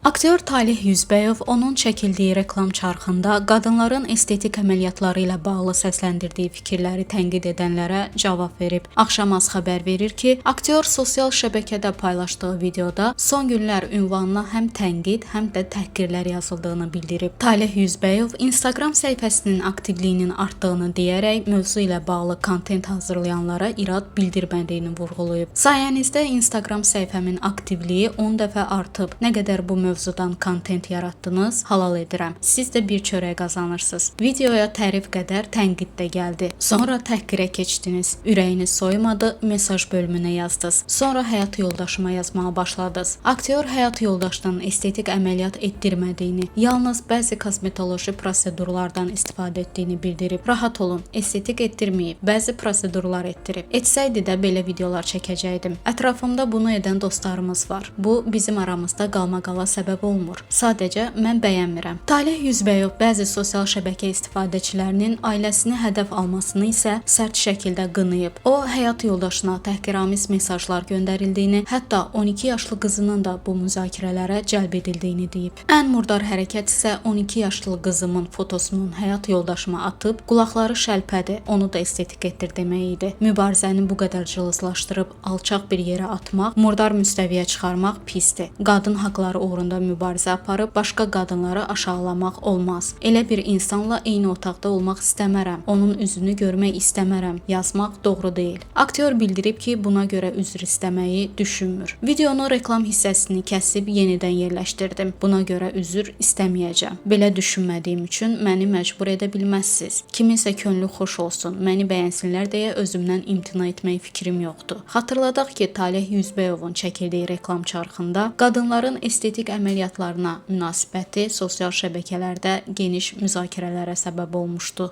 Aktyor Talih Yüzbəyov onun çəkildiyi reklam çarxında qadınların estetik əməliyyatları ilə bağlı səsləndirdiyi fikirləri tənqid edənlərə cavab verib. Axşamaz xəbər verir ki, aktyor sosial şəbəkədə paylaşdığı videoda son günlər ünvanına həm tənqid, həm də təhqirlər yazıldığını bildirib. Talih Yüzbəyov Instagram səhifəsinin aktivliyinin artdığını deyərək mövzu ilə bağlı kontent hazırlayanlara irad bildirmədiyini vurğulayıb. Sayənizdə Instagram səhifəmin aktivliyi 10 dəfə artıb. Nə qədər bu mövzudan kontent yaratdınız, halal edirəm. Siz də bir çörək qazanırsınız. Videoya tərif qədər tənqid də gəldi. Sonra təhqirə keçdiniz. Ürəyiniz soyumadı, mesaj bölümünə yazdınız. Sonra həyat yoldaşıma yazmağa başladınız. Aktyor həyat yoldaşının estetik əməliyyat etdirmədiyini, yalnız bəzi kosmetoloji prosedurlardan istifadə etdiyini bildirib. Rahat olun, estetik etdirməyib, bəzi prosedurlar etdirib. Etsəydi də belə videolar çəkəcəkdim. Ətrafımda bunu edən dostlarımız var. Bu bizim aramızda qalmaqala səbəb olmur. Sadəcə mən bəyənmirəm. Talih Yüzbəyov bəzi sosial şəbəkə istifadəçilərinin ailəsini hədəf almasını isə sərt şəkildə qınayıb. O, həyat yoldaşına təhqiramiz mesajlar göndərildiyini, hətta 12 yaşlı qızının da bu müzakirələrə cəlb edildiyini deyib. Ən murdar hərəkət isə 12 yaşlı qızımın fotosunun həyat yoldaşıma atıb, qulaqları şəlpədi, onu da estetik etdir demək idi. Mübarizəni bu qədər cılızlaşdırıb alçaq bir yerə atmaq, murdar müstəviyə çıxarmaq pisdir. Qadın haqları uğrunda mübarizə aparıb başqa qadınları aşağılamaq olmaz. Elə bir insanla eyni otaqda olmaq istəmərəm. Onun üzünü görmək istəmərəm. Yazmaq doğru deyil. Aktyor bildirib ki, buna görə üzr istəməyi düşünmür. Videonun reklam hissəsini kəsib yenidən yerləşdirdim. Buna görə üzr istəməyəcəm. Belə düşünmədiyim üçün məni məcbur edə bilməzsiniz. Kiminsə könlü xoş olsun, məni bəyənsinlər deyə özümdən imtina etmək fikrim yoxdur. Xatırladaq ki, Talih Yüzbəyovun çəkildiyi reklam çarxında qadınların estetik əməliyyatlarına münasibəti sosial şəbəkələrdə geniş müzakirələrə səbəb olmuşdu.